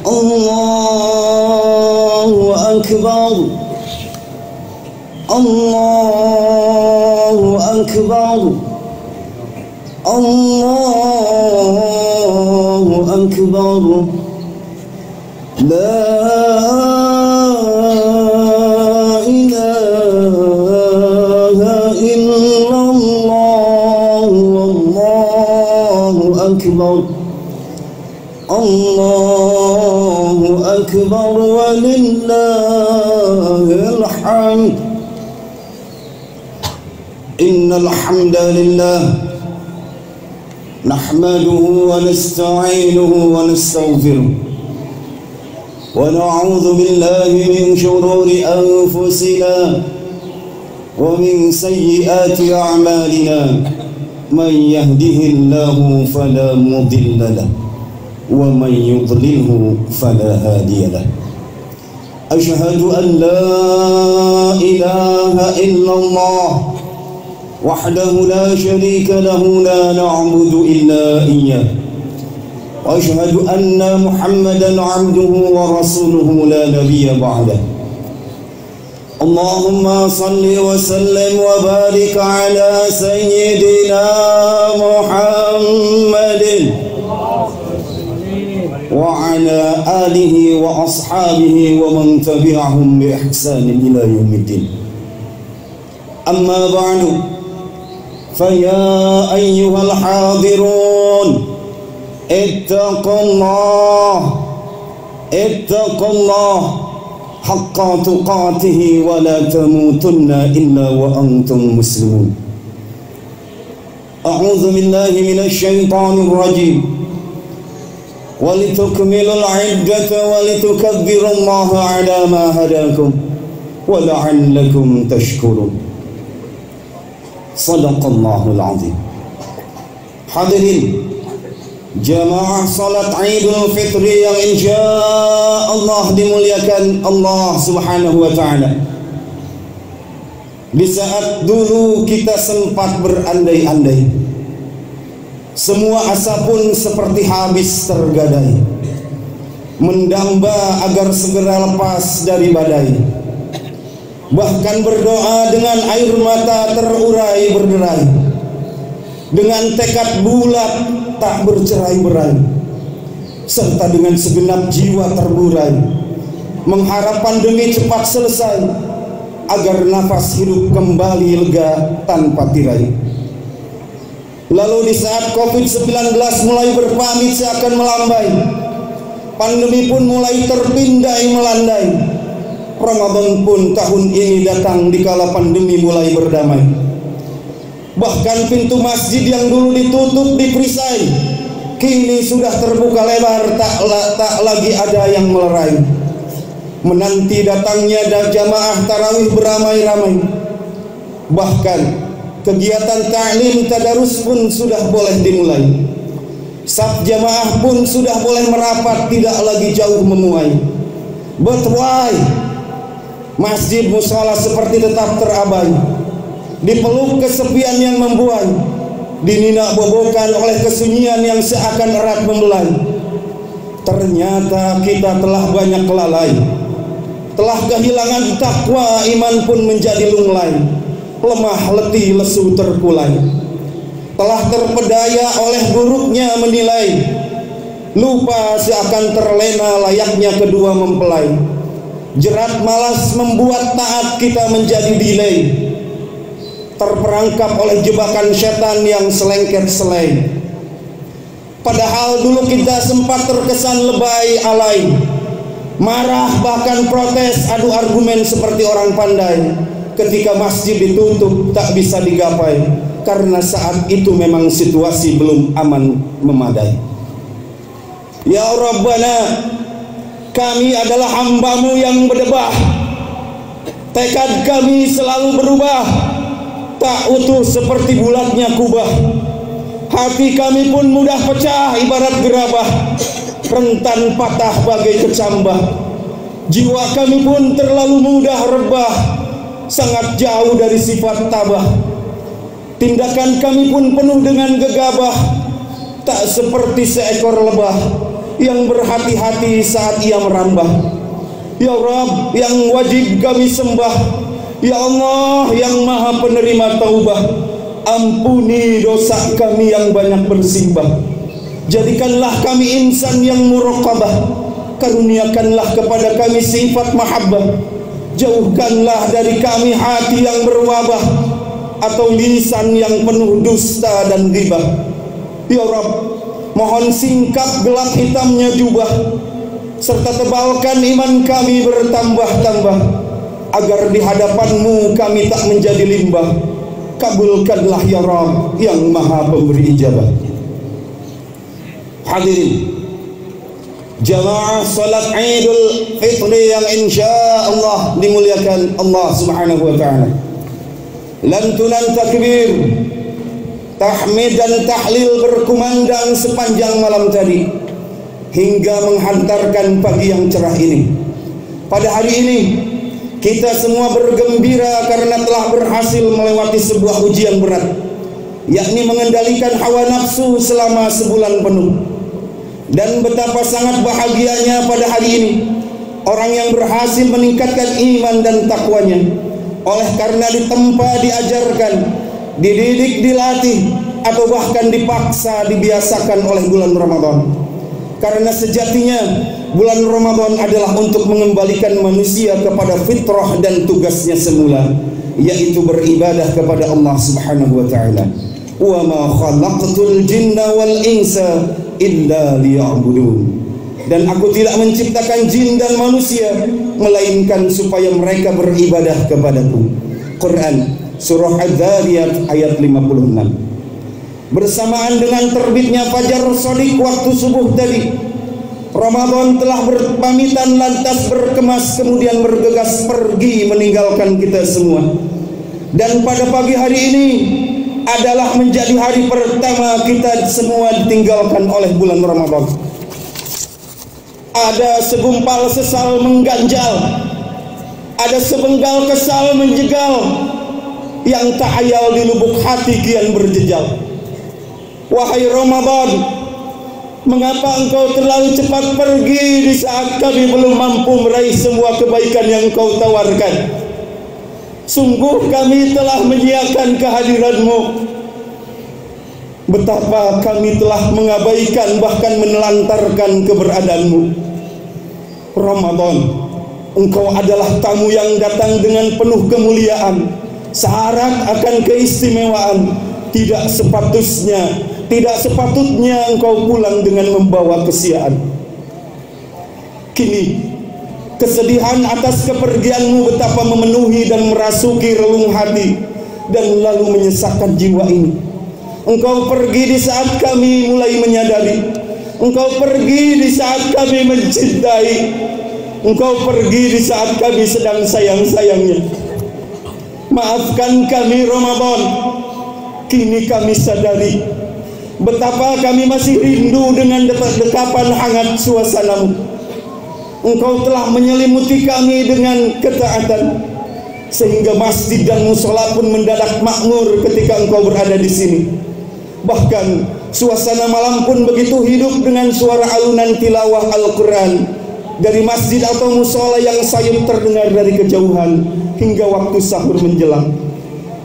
Allahu Akbar, Allahu Akbar, Allahu Akbar. La ilaha illallah, Allahu Akbar, Allahu Akbar, walillahil hamd. Innal hamdalillah nahmaduhu wa nasta'inuhu wa nastaghfiruh wa na'udzu billahi min shururi anfusina wa min sayyiati a'malina. Man yahdihillahu fala mudilla lahu wa man yudlilhu fala hadiya lahu. Ashhadu an la ilaha illallah wahdahu la syarika lahu la na'budu illa iyyah. وأشهد أن محمدا عبده ورسوله لا نبي بعده. اللهم صل وسلم وبارك على سيدنا محمد وعلى آله وأصحابه ومن تبعهم بإحسان إلى يوم الدين. أما بعد فيا أيها الحاضرون ittaqullah haqqa tuqatih wa la tamutunna illa wa antum muslimun. A'udzu billahi minasy syaithanir rajim. Wa litukmilul 'iddata wa litukabbirullaha 'ala ma hadakum wa la'allakum tashkurun. Shadaqallahul 'azim. Hadirin jamaah salat Idul Fitri yang insyaallah dimuliakan Allah Subhanahu wa taala. Di saat dulu kita sempat berandai-andai, semua asa pun seperti habis tergadai, mendamba agar segera lepas dari badai, bahkan berdoa dengan air mata terurai berderai, dengan tekad bulat tak bercerai-berai, serta dengan segenap jiwa terburai, mengharap pandemi cepat selesai agar nafas hidup kembali lega tanpa tirai. Lalu di saat COVID-19 mulai berpamit seakan melambai, pandemi pun mulai terpindai melandai, Ramadan pun tahun ini datang dikala pandemi mulai berdamai. Bahkan pintu masjid yang dulu ditutup diperisai, kini sudah terbuka lebar, tak lagi ada yang melerai. Menanti datangnya jamaah tarawih beramai-ramai. Bahkan kegiatan ta'lim tadarus pun sudah boleh dimulai. Saf jamaah pun sudah boleh merapat, tidak lagi jauh memuai. But why? Masjid mushola seperti tetap terabai, dipeluk kesepian yang membuai, dininak bobokan oleh kesunyian yang seakan erat membelai. Ternyata kita telah banyak lalai, telah kehilangan takwa, iman pun menjadi lunglai, lemah letih lesu terkulai, telah terpedaya oleh buruknya menilai, lupa seakan terlena layaknya kedua mempelai. Jerat malas membuat taat kita menjadi delay, terperangkap oleh jebakan setan yang selengket-seleng. Padahal dulu kita sempat terkesan lebay alay, marah bahkan protes, adu argumen seperti orang pandai. Ketika masjid ditutup tak bisa digapai, karena saat itu memang situasi belum aman memadai. Ya Rabbana, kami adalah hamba-Mu yang berdebah, tekad kami selalu berubah, tak utuh seperti bulatnya kubah. Hati kami pun mudah pecah ibarat gerabah, rentan patah bagai kecambah. Jiwa kami pun terlalu mudah rebah, sangat jauh dari sifat tabah. Tindakan kami pun penuh dengan gegabah, tak seperti seekor lebah, yang berhati-hati saat ia merambah. Ya Rabb yang wajib kami sembah, ya Allah yang maha penerima taubah, ampuni dosa kami yang banyak bersimbah. Jadikanlah kami insan yang muraqabah, karuniakanlah kepada kami sifat mahabbah. Jauhkanlah dari kami hati yang berwabah atau lisan yang penuh dusta dan ghibah. Ya Rabb, mohon singkap gelap hitamnya jubah, serta tebalkan iman kami bertambah-tambah, agar di hadapan-Mu kami tak menjadi limbah. Kabulkanlah ya Rabb yang maha pemberi ijabah. Hadirin jamaah salat Idul Fitri yang insya Allah dimuliakan Allah Subhanahu wa ta'ala. Lantunan takbir, tahmid dan tahlil berkumandang sepanjang malam tadi hingga menghantarkan pagi yang cerah ini. Pada hari ini kita semua bergembira karena telah berhasil melewati sebuah ujian berat, yakni mengendalikan hawa nafsu selama sebulan penuh. Dan betapa sangat bahagianya pada hari ini orang yang berhasil meningkatkan iman dan takwanya, oleh karena ditempa, diajarkan, dididik, dilatih, atau bahkan dipaksa, dibiasakan oleh bulan Ramadan. Karena sejatinya bulan Ramadan adalah untuk mengembalikan manusia kepada fitrah dan tugasnya semula, yaitu beribadah kepada Allah Subhanahu wa ta'ala. Wa ma khalaqtul jinna wal insa illa liya'budun. Dan aku tidak menciptakan jin dan manusia melainkan supaya mereka beribadah kepadaku. Quran surah Adz-Dzariyat ayat 56. Bersamaan dengan terbitnya fajar shadiq waktu subuh tadi, Ramadan telah berpamitan lantas berkemas kemudian bergegas pergi meninggalkan kita semua. Dan pada pagi hari ini adalah menjadi hari pertama kita semua ditinggalkan oleh bulan Ramadan. Ada segumpal sesal mengganjal, ada sepenggal kesal menjegal, yang tak ayal di lubuk hati kian berjejal. Wahai Ramadan, mengapa engkau terlalu cepat pergi di saat kami belum mampu meraih semua kebaikan yang engkau tawarkan? Sungguh kami telah menyiapkan kehadiran-Mu. Betapa kami telah mengabaikan bahkan menelantarkan keberadaan-Mu. Ramadan, engkau adalah tamu yang datang dengan penuh kemuliaan, syarat akan keistimewaan. Tidak sepatutnya engkau pulang dengan membawa kesiaan. Kini kesedihan atas kepergian-Mu betapa memenuhi dan merasuki relung hati dan lalu menyesakkan jiwa ini. Engkau pergi di saat kami mulai menyadari, engkau pergi di saat kami mencintai, engkau pergi di saat kami sedang sayang-sayangnya. Maafkan kami Ramadan. Kini kami sadari betapa kami masih rindu dengan dekapan hangat suasana-Mu. Engkau telah menyelimuti kami dengan ketaatan, sehingga masjid dan musola pun mendadak makmur ketika Engkau berada di sini. Bahkan suasana malam pun begitu hidup dengan suara alunan tilawah Al-Quran dari masjid atau musola yang sayup terdengar dari kejauhan hingga waktu sahur menjelang.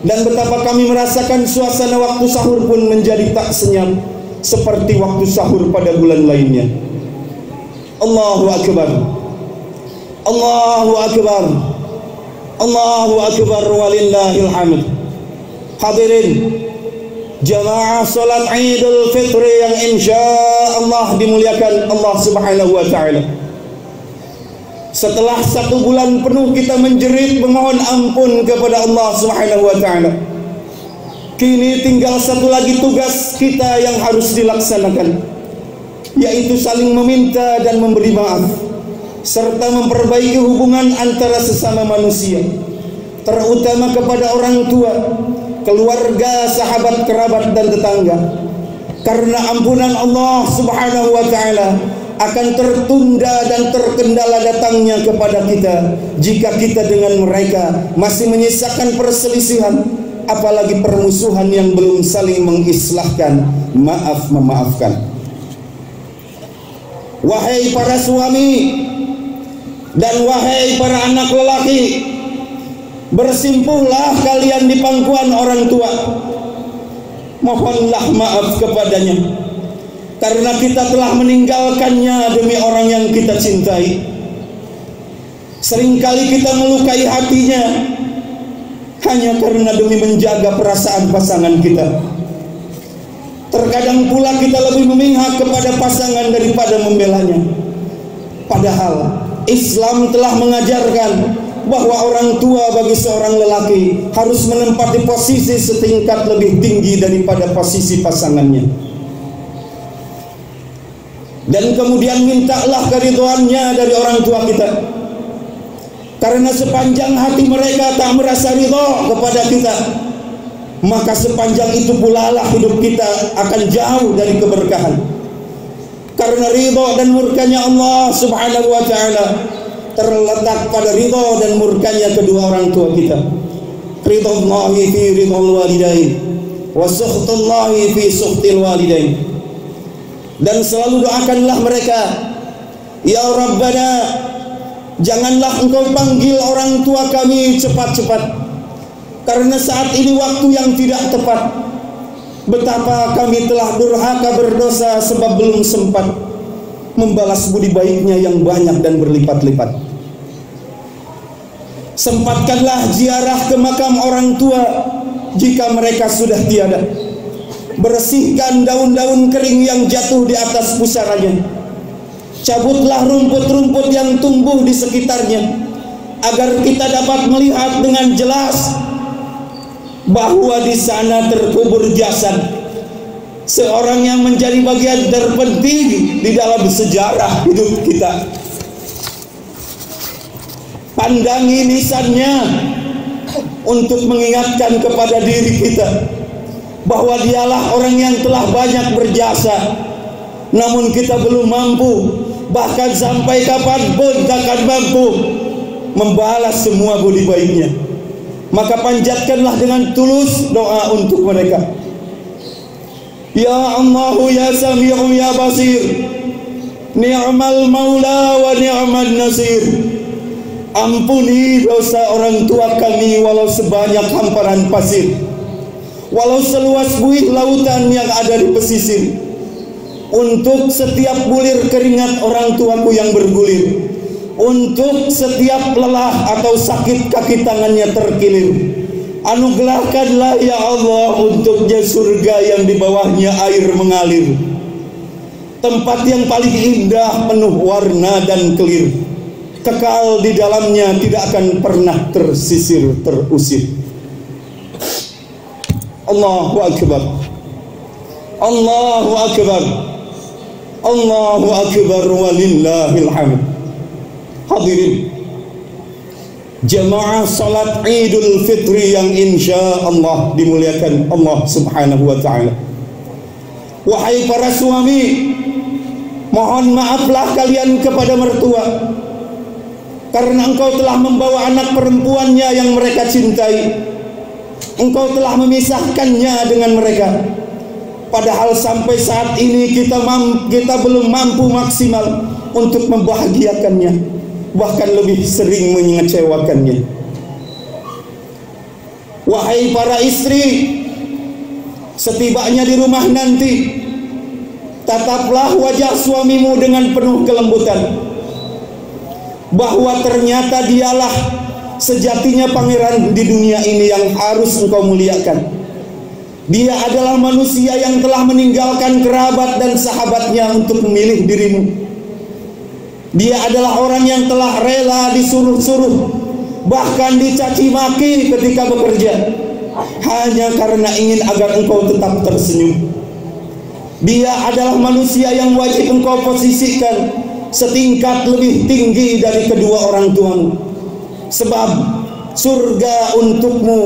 Dan betapa kami merasakan suasana waktu sahur pun menjadi tak senyap seperti waktu sahur pada bulan lainnya. Allahu Akbar, Allahu Akbar, Allahu Akbar, walillahil hamd. Hadirin jamaah salat Idul Fitri yang insya Allah dimuliakan Allah Subhanahu wa ta'ala. Setelah 1 bulan penuh kita menjerit memohon ampun kepada Allah Subhanahu wa ta'ala, kini tinggal satu lagi tugas kita yang harus dilaksanakan, yaitu saling meminta dan memberi maaf, serta memperbaiki hubungan antara sesama manusia, terutama kepada orang tua, keluarga, sahabat, kerabat, dan tetangga. Karena ampunan Allah Subhanahu wa ta'ala akan tertunda dan terkendala datangnya kepada kita jika kita dengan mereka masih menyisakan perselisihan, apalagi permusuhan yang belum saling mengislahkan, maaf memaafkan. Wahai para suami dan wahai para anak lelaki, bersimpuhlah kalian di pangkuan orang tua. Mohonlah maaf kepadanya, karena kita telah meninggalkannya demi orang yang kita cintai. Seringkali kita melukai hatinya hanya karena demi menjaga perasaan pasangan kita. Terkadang pula kita lebih memihak kepada pasangan daripada membelanya. Padahal Islam telah mengajarkan bahwa orang tua bagi seorang lelaki harus menempati posisi setingkat lebih tinggi daripada posisi pasangannya. Dan kemudian mintalah keridhoannya dari orang tua kita, karena sepanjang hati mereka tak merasa ridho kepada kita, maka sepanjang itu pula lah hidup kita akan jauh dari keberkahan. Karena ridho dan murkanya Allah Subhanahu wa ta'ala terletak pada ridho dan murkanya kedua orang tua kita. Ridhollahi fi ridhol walidain wa sukhtullahi fi sukhtil walidain. Dan selalu doakanlah mereka, ya Rabbana, janganlah engkau panggil orang tua kami cepat-cepat, karena saat ini waktu yang tidak tepat. Betapa kami telah durhaka berdosa sebab belum sempat membalas budi baiknya yang banyak dan berlipat-lipat. Sempatkanlah ziarah ke makam orang tua jika mereka sudah tiada. Bersihkan daun-daun kering yang jatuh di atas pusaranya. Cabutlah rumput-rumput yang tumbuh di sekitarnya, agar kita dapat melihat dengan jelas bahwa di sana terkubur jasad seorang yang menjadi bagian terpenting di dalam sejarah hidup kita. Pandangi nisannya untuk mengingatkan kepada diri kita bahwa dialah orang yang telah banyak berjasa, namun kita belum mampu, bahkan sampai kapanpun tak akan mampu membalas semua budi baiknya. Maka panjatkanlah dengan tulus doa untuk mereka. Ya Allahu ya Sami'u ya Basir, ni'mal maula wa ni'man nasir. Ampuni dosa orang tua kami walau sebanyak hamparan pasir, walau seluas buih lautan yang ada di pesisir. Untuk setiap bulir keringat orang tuaku yang bergulir, untuk setiap lelah atau sakit kaki tangannya terkilir, anugerahkanlah ya Allah untuknya surga yang di bawahnya air mengalir, tempat yang paling indah penuh warna dan kelir, kekal di dalamnya tidak akan pernah tersisir terusir. Allahu Akbar, Allahu Akbar, Allahu Akbar walillahil hamd. Hadirin jamaah salat Idul Fitri yang insya Allah dimuliakan Allah Subhanahu wa ta'ala. Wahai para suami, mohon maaflah kalian kepada mertua, karena engkau telah membawa anak perempuannya yang mereka cintai. Engkau telah memisahkannya dengan mereka, padahal sampai saat ini kita belum mampu maksimal untuk membahagiakannya, bahkan lebih sering mengecewakannya. Wahai para istri, setibanya di rumah nanti, tataplah wajah suamimu dengan penuh kelembutan, bahwa ternyata dialah sejatinya pangeran di dunia ini yang harus engkau muliakan. Dia adalah manusia yang telah meninggalkan kerabat dan sahabatnya untuk memilih dirimu. Dia adalah orang yang telah rela disuruh-suruh, bahkan dicaci maki ketika bekerja, hanya karena ingin agar engkau tetap tersenyum. Dia adalah manusia yang wajib engkau posisikan setingkat lebih tinggi dari kedua orang tuamu, sebab surga untukmu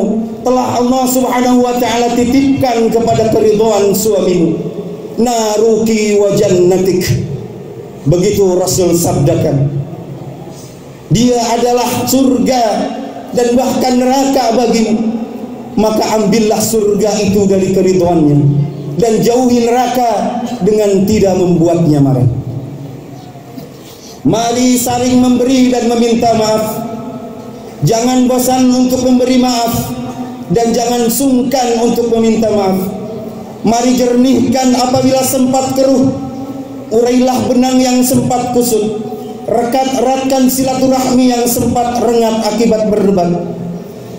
telah Allah Subhanahu wa ta'ala titipkan kepada keridhaan suamimu. Naruki wa jannatik, begitu Rasul sabdakan. Dia adalah surga dan bahkan neraka bagimu. Maka ambillah surga itu dari keridhaannya, dan jauhi neraka dengan tidak membuatnya marah. Mari saling memberi dan meminta maaf. Jangan bosan untuk memberi maaf dan jangan sungkan untuk meminta maaf. Mari jernihkan apabila sempat keruh, urailah benang yang sempat kusut, eratkan silaturahmi yang sempat rengat akibat berdebat.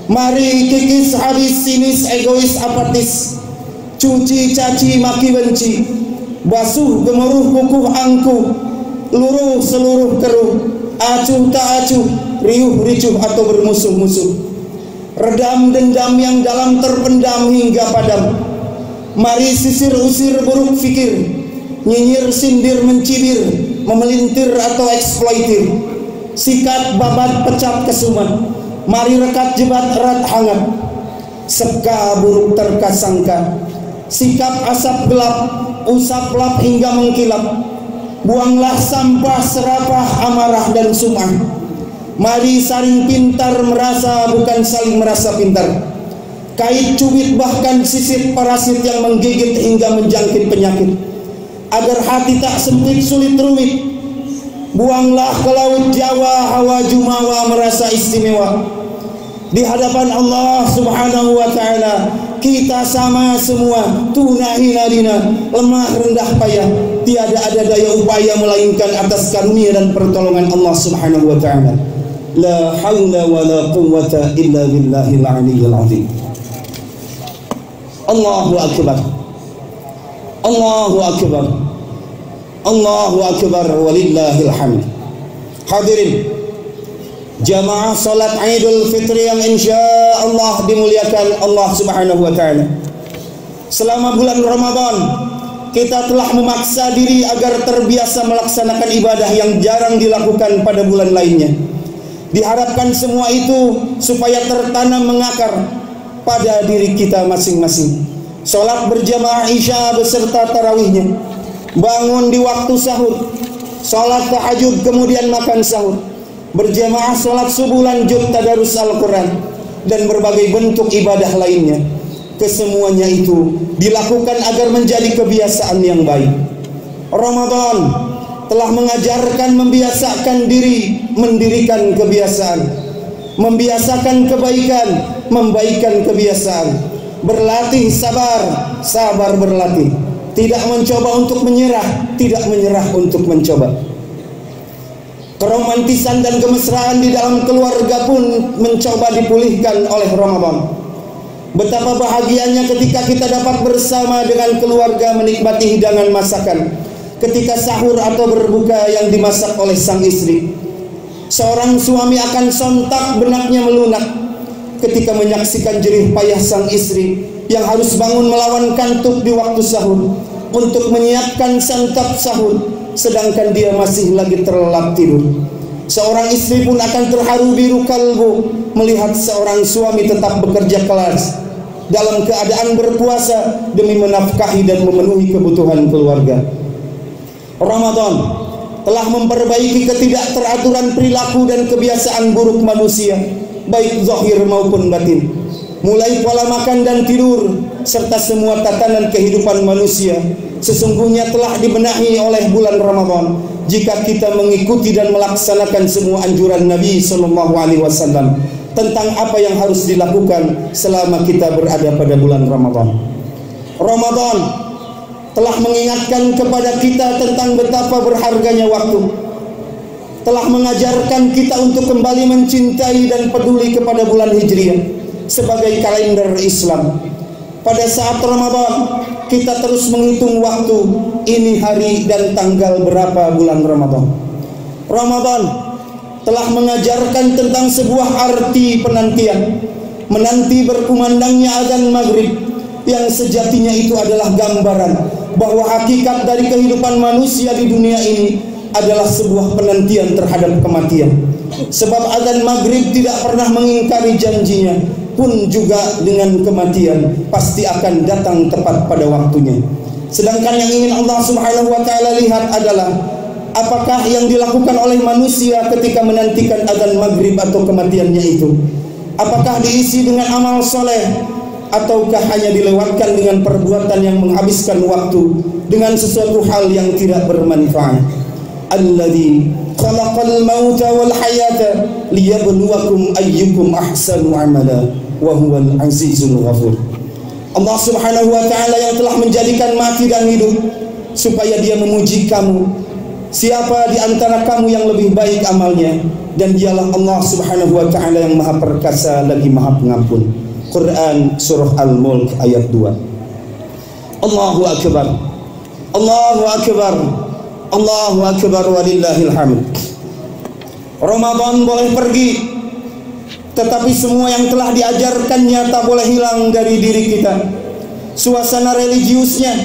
Mari kikis habis sinis egois apatis, cuci caci maki benci, basuh gemuruh kukuh angkuh, luruh seluruh keruh, acuh tak acuh, riuh ricuh atau bermusuh-musuh. Redam dendam yang dalam terpendam hingga padam. Mari sisir usir buruk fikir, nyinyir sindir mencibir, memelintir atau eksploitir. Sikat babat pecat kesumat. Mari rekat jebat erat hangat. Seka buruk terkasangka. Sikap asap gelap, usap lap hingga mengkilap. Buanglah sampah serapah amarah dan sum'ah. Mari saling pintar merasa bukan saling merasa pintar. Kait cubit bahkan sisit parasit yang menggigit hingga menjangkit penyakit. Agar hati tak sempit sulit rumit, buanglah ke laut Jawa hawa jumawa merasa istimewa. Di hadapan Allah Subhanahu wa ta'ala kita sama semua, tuna hina dina, lemah rendah payah. Tiada ada daya upaya melainkan atas karunia dan pertolongan Allah Subhanahu wa ta'ala. La haula wa la quwwata illa billahil aliyyil azim. Allahu akbar. Allahu akbar. Allahu akbar walillahil hamd. Hadirin jamaah salat Idul Fitri yang insyaallah dimuliakan Allah Subhanahu wa taala. Selama bulan Ramadan kita telah memaksa diri agar terbiasa melaksanakan ibadah yang jarang dilakukan pada bulan lainnya. Diharapkan semua itu supaya tertanam mengakar pada diri kita masing-masing. Salat berjamaah Isya beserta tarawihnya, bangun di waktu sahur, salat tahajud kemudian makan sahur, berjamaah salat subuh lanjut tadarus Al-Quran, dan berbagai bentuk ibadah lainnya. Kesemuanya itu dilakukan agar menjadi kebiasaan yang baik. Ramadan telah mengajarkan membiasakan diri mendirikan kebiasaan, membiasakan kebaikan, membaikkan kebiasaan, berlatih sabar, sabar berlatih, tidak mencoba untuk menyerah, tidak menyerah untuk mencoba. Keromantisan dan kemesraan di dalam keluarga pun mencoba dipulihkan oleh Ramadan. Betapa bahagianya ketika kita dapat bersama dengan keluarga menikmati hidangan masakan ketika sahur atau berbuka yang dimasak oleh sang istri. Seorang suami akan sontak benaknya melunak ketika menyaksikan jerih payah sang istri yang harus bangun melawan kantuk di waktu sahur untuk menyiapkan santap sahur, sedangkan dia masih lagi terlelap tidur. Seorang istri pun akan terharu biru kalbu melihat seorang suami tetap bekerja keras dalam keadaan berpuasa demi menafkahi dan memenuhi kebutuhan keluarga. Ramadan telah memperbaiki ketidakteraturan perilaku dan kebiasaan buruk manusia, baik zahir maupun batin. Mulai pola makan dan tidur serta semua tatanan kehidupan manusia sesungguhnya telah dibenahi oleh bulan Ramadan jika kita mengikuti dan melaksanakan semua anjuran Nabi SAW tentang apa yang harus dilakukan selama kita berada pada bulan Ramadan. Ramadan telah mengingatkan kepada kita tentang betapa berharganya waktu, telah mengajarkan kita untuk kembali mencintai dan peduli kepada bulan Hijriah sebagai kalender Islam. Pada saat Ramadan kita terus menghitung waktu, ini hari dan tanggal berapa bulan Ramadan. Ramadan telah mengajarkan tentang sebuah arti penantian, menanti berkumandangnya azan maghrib, yang sejatinya itu adalah gambaran bahwa hakikat dari kehidupan manusia di dunia ini adalah sebuah penantian terhadap kematian. Sebab azan maghrib tidak pernah mengingkari janjinya, pun juga dengan kematian pasti akan datang tepat pada waktunya. Sedangkan yang ingin Allah Subhanahu wa ta'ala lihat adalah apakah yang dilakukan oleh manusia ketika menantikan azan maghrib atau kematiannya itu. Apakah diisi dengan amal soleh, ataukah hanya dilewatkan dengan perbuatan yang menghabiskan waktu dengan sesuatu hal yang tidak bermanfaat. alladzi khalaqal mauta wal hayata liyabluwakum ayyukum ahsanu amala wa huwal azizul ghafur. Allah Subhanahu wa taala yang telah menjadikan mati dan hidup supaya Dia memuji kamu, siapa di antara kamu yang lebih baik amalnya, dan Dialah Allah Subhanahu wa taala yang Maha Perkasa lagi Maha Pengampun. Quran surah Al-Mulk ayat 2. Allahu akbar. Allahu akbar. Allahu akbar walillahil hamd. Ramadan boleh pergi, tetapi semua yang telah diajarkannya tak boleh hilang dari diri kita. Suasana religiusnya,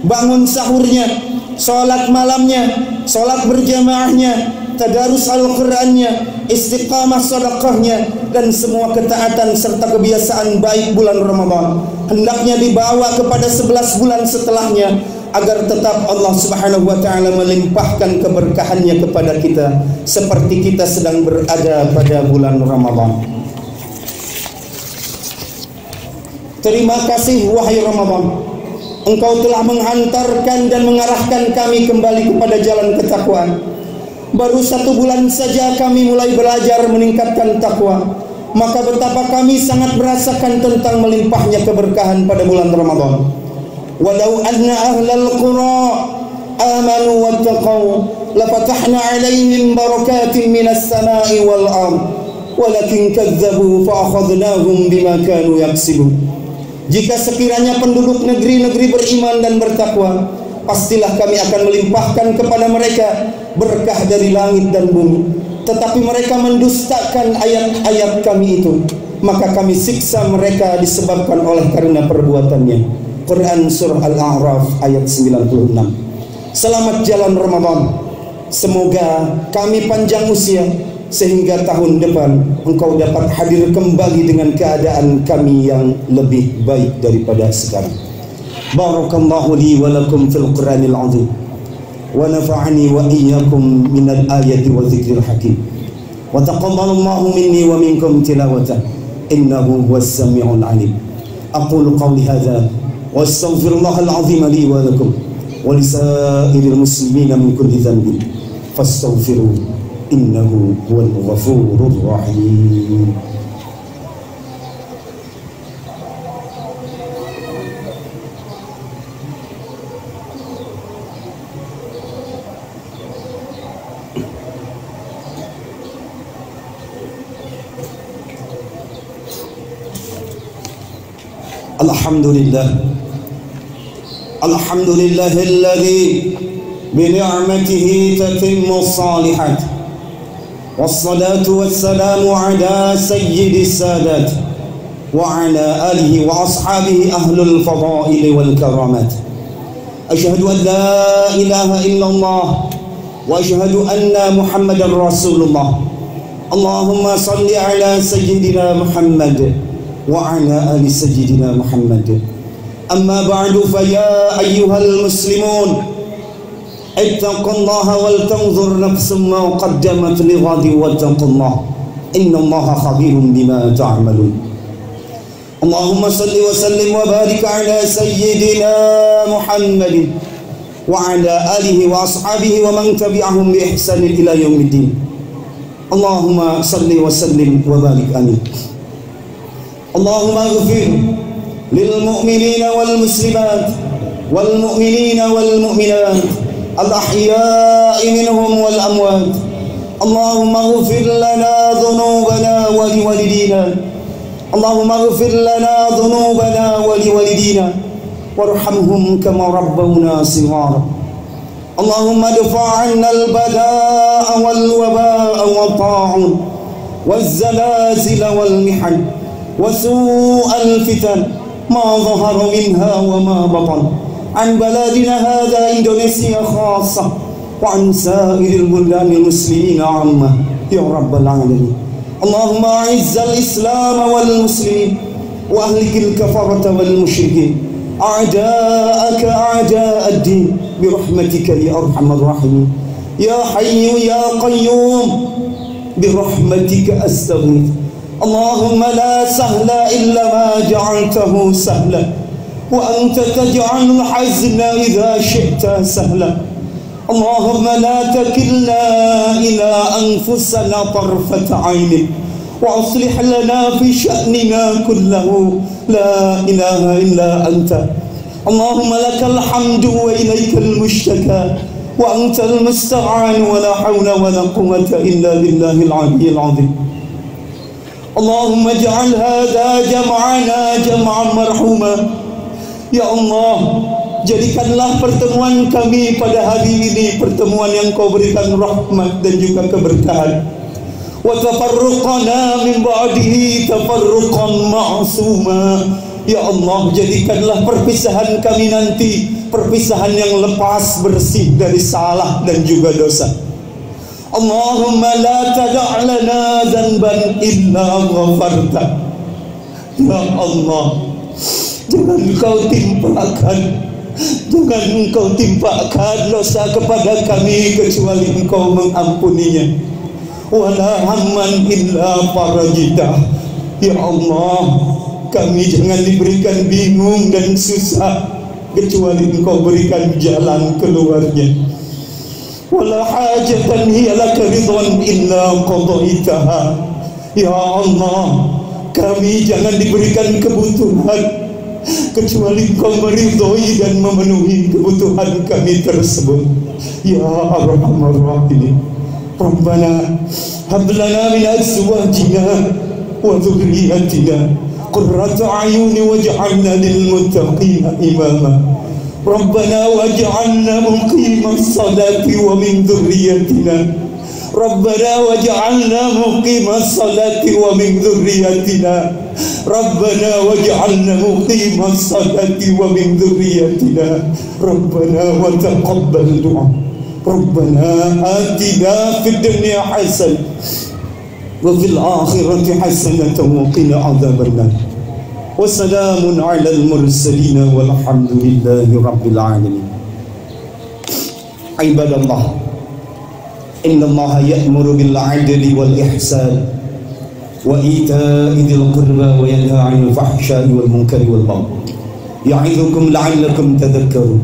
bangun sahurnya, sholat malamnya, sholat berjamaahnya, tadarus Al-Qur'annya, istiqamah sedekahnya, dan semua ketaatan serta kebiasaan baik bulan Ramadan hendaknya dibawa kepada 11 bulan setelahnya, agar tetap Allah Subhanahu wa taala melimpahkan keberkahannya kepada kita seperti kita sedang berada pada bulan Ramadan. Terima kasih wahai Ramadan, Engkau telah menghantarkan dan mengarahkan kami kembali kepada jalan ketakwaan. Baru 1 bulan saja kami mulai belajar meningkatkan takwa, maka betapa kami sangat merasakan tentang melimpahnya keberkahan pada bulan Ramadan. Walau anna ahlal qura amanu wattaqau lafatahna alaihim barakatin minas samai wal ard walakin kadzabu fa akhadnahum bima kanu yaksibun. Jika sekiranya penduduk negeri-negeri beriman dan bertakwa, pastilah kami akan melimpahkan kepada mereka berkah dari langit dan bumi. Tetapi mereka mendustakan ayat-ayat kami itu, maka kami siksa mereka disebabkan oleh karena perbuatannya. Quran surah Al-A'raf ayat 96. Selamat jalan Ramadan. Semoga kami panjang usia sehingga tahun depan Engkau dapat hadir kembali dengan keadaan kami yang lebih baik daripada sekarang. Barakallahu li wa lakum fil Qur'anil azim wa nafa'ani wa iyyakum minal ayati wa dzikril hakim wa taqabbalallahu minni wa minkum tilawatan innahu huwas samiul alim. Aqulu qawli hadza wa astaghfirullahal azim li wa lakum wa lisairil muslimina min kulli dhanbin fastaghfiruhu innahu huwal ghafurur rahim. Alhamdulillahilladzi bi ni'matihi tatimmu shalihat. Wassalatu wassalamu ala sayyidis sadat wa ala alihi wa ashabihi ahlul fadaili wal karamat. Asyhadu an la ilaha illallah wa asyhadu anna Muhammadar Rasulullah. Allahumma salli ala sayyidina Muhammad wa ala ali sayyidina Muhammad. Amma ba'du, fa ya ayyuhal muslimun ittaqullaha wal tanzur nafsum ma qaddamat lighadi wattaqullaha innallaha khabirun bima ta'malun. Allahumma salli wa sallim wa barik ala sayyidina Muhammadin wa ala alihi wa ashabihi wa man tabi'ahum bi ihsanin ila yaumiddin. Allahumma salli wa sallim wa barik amin. Allahumma ighfir lil mu'minina wal muslimat wal mu'minina wal mu'minat الأحياء منهم والأموات. اللهم اغفر لنا ذنوبنا ولوالدينا. اللهم اغفر لنا ذنوبنا ولوالدينا وارحمهم كما ربونا صغارا. اللهم ادفع عنا البلاء والوباء والطاعون والزلازل والمحن وسوء الفتن ما ظهر منها وما بطن عن بلادنا هذا إندونيسيا خاصة وعن سائر البلدان المسلمين عامة يا رب العالمين. اللهم أعز الإسلام والمسلمين وأهلك الكفرة والمشركين أعداءك أعداء الدين برحمتك يا أرحم الراحمين. يا حي يا قيوم برحمتك أستغيث. اللهم لا سهل إلا ما جعلته سهلا وأنت تجعل الحزن إذا شئت سهلا. Allahumma la takilna ila anfusana tarfata 'ainin wa aslih lana fi sya'nina kullahu la ilaha illa anta. Allahumma lakal hamdu wa ilaikal mushtaka wa antal musta'an wa la hawla wa la quwwata illa billahil 'aliyyil 'azim. Allahumma ij'al hadha jam'ana jam'an marhuma. Ya Allah, jadikanlah pertemuan kami pada hari ini pertemuan yang Kau berikan rahmat dan juga keberkahan. Wa tafarruqana min ba'dihi tafarruqan ma'suma. Ya Allah, jadikanlah perpisahan kami nanti perpisahan yang lepas bersih dari salah dan juga dosa. Allahumma la tada' lana dhanban illa ghafarta. Ya Allah, jangan Engkau timpakan dosa kepada kami kecuali Engkau mengampuninya. Wala hamman illa farajitah. Ya Allah, kami jangan diberikan bingung dan susah kecuali Engkau berikan jalan keluarnya. Wala hajatan hiya laka ridwan illa qadaitaha. Ya Allah, kami jangan diberikan kebutuhan kecuali Engkau meridhoi dan memenuhi kebutuhan kami tersebut. Ya Arhamar Rahimin. Rabbana hab lana min azwajina wa dhurriyyatina qurrata a'yuni waj'alna lil muttaqina imama. Rabbana waj'alna muqimas salati wa min dhurriyyatina. Rabbana waj'alna muqimas salati wa min dhurriyyatina. Rabbana waj'alna muqimas salati wa min dhurriyyatina. Rabbana wa taqabbal du'a. Rabbana atina fid dunya hasanah wa fil akhirati hasanatan wa qina adzabannar. Wassalamun 'alal mursalin walhamdulillahi rabbil alamin. Ibadallah, innallaha ya'muru bil 'adli wal ihsan wa ita'i dzil qurba wa yanha 'anil fahsya'i wal munkari wal baghi. Ya'idzukum la'allakum tadhakkarun.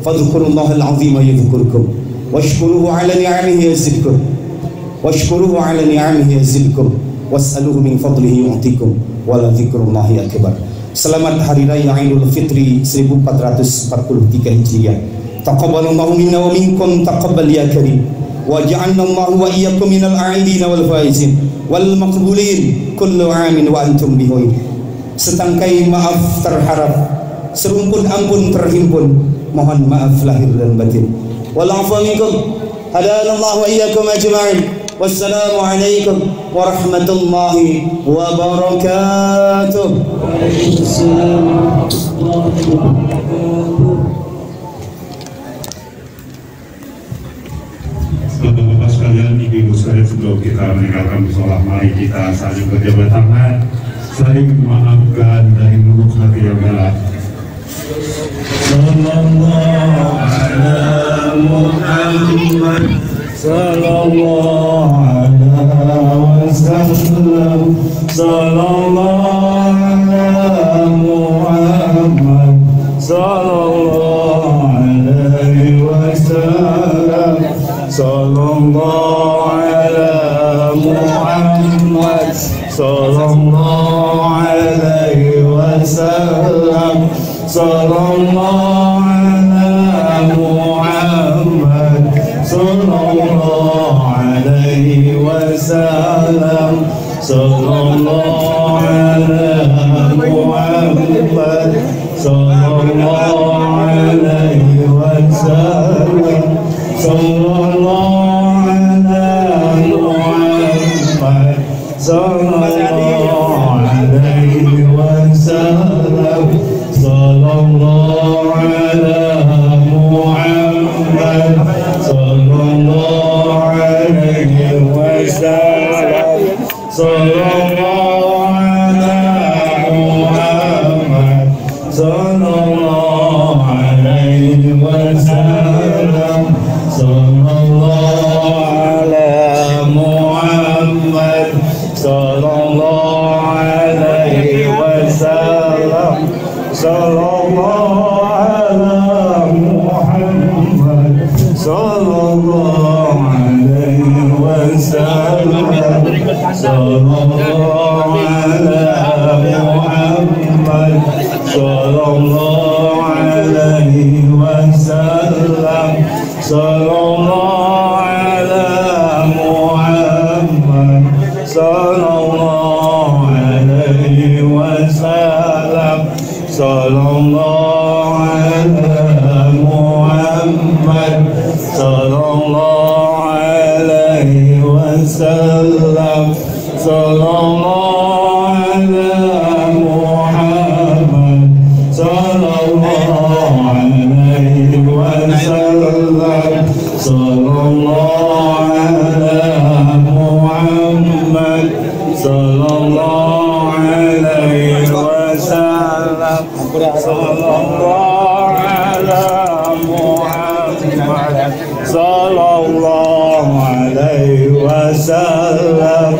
Fadhkurullahal 'azima yadhkurkum washkuruhu 'ala ni'amihi yazidkum washkuruhu 'ala ni'amihi yazidkum was'aluhu min fadlihi yu'tikum wa la dzikrullahi akbar. Selamat Hari Raya Idul Fitri 1443 Hijriah. Taqabbalallahu minna wa minkum taqabbal ya karim. Wa ja'alna Allahu wa iyyakum minal a'idin wal faizin wal maqbulin kullu 'amin wa antum bihoi. Setangkai maaf terharap, serumpun ampun terhimpun. Mohon maaf lahir dan batin. Wal 'afwa minkum. Hadanallahu wa iyyakum ajma'in. Wassalamu alaikum warahmatullahi wabarakatuh. Waalaikumsalam warahmatullahi wabarakatuh. Bapak-bapak sekalian, ibu-ibu sekalian, sebelum kita meninggalkan sholat, mari kita saling berjabat tangan, saling memaafkan dari lubuk hati yang dalam. Sallallahu ala Muhammad, sallallahu ala wasallam, sallallahu ala Muhammad, sallallahu alaihi wasallam, sallallahu ala Muhammad, sallallahu alaihi wasallam, sallallahu ala Muhammad, sallallahu alaihi wasallam, sallallahu ala Muhammad, sallallahu alaihi wasallam, sallallahu ala Muhammad, sallallahu alaihi wasallam, sallallahu ala Muhammad, sallallahu alaihi wasallam, sallallahu ala Muhammad, sallallahu alaihi wasallam, sallallahu ala Muhammad, sallallahu alaihi wasallam, sallallahu وسلم صلى الله على محمد صلى الله عليه وسلم صلى الله على محمد صلى الله عليه وسلم صلى الله على محمد صلى الله عليه وسلم صلى الله على محمد صلى الله عليه وسلم صلى الله على محمد صلى الله عليه وسلم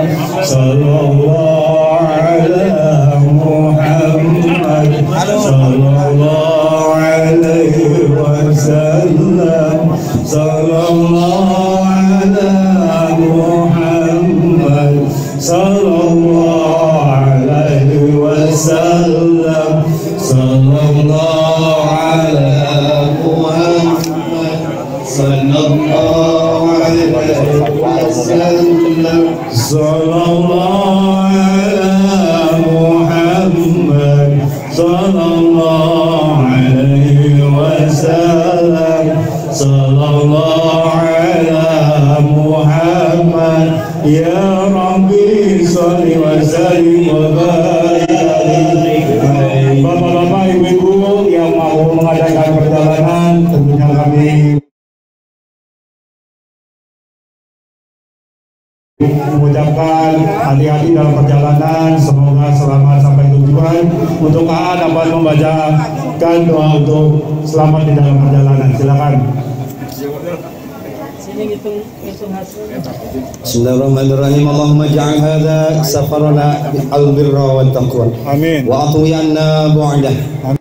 صلى الله على محمد صلى الله عليه وسلم صلى الله على محمد صلى الله عليه وسلم صلى الله على محمد صلى الله عليه وسلم صلى الله على محمد صلى الله عليه وسلم صلى الله على محمد يا ربي صل وسلم وبارك عليه. Bapak-bapak, ibu-ibu yang mau mengadakan perjalanan, tentunya kami mengucapkan hati-hati dalam perjalanan, semoga selamat sampai tujuan. Untuk AA dapat membacakan doa untuk selamat di dalam perjalanan. Silakan. Bismillahirrahmanirrahim. Allahumma ja'al hadha safarana al birra wal taqwa. Amin. Wa atuyanna bu'dah.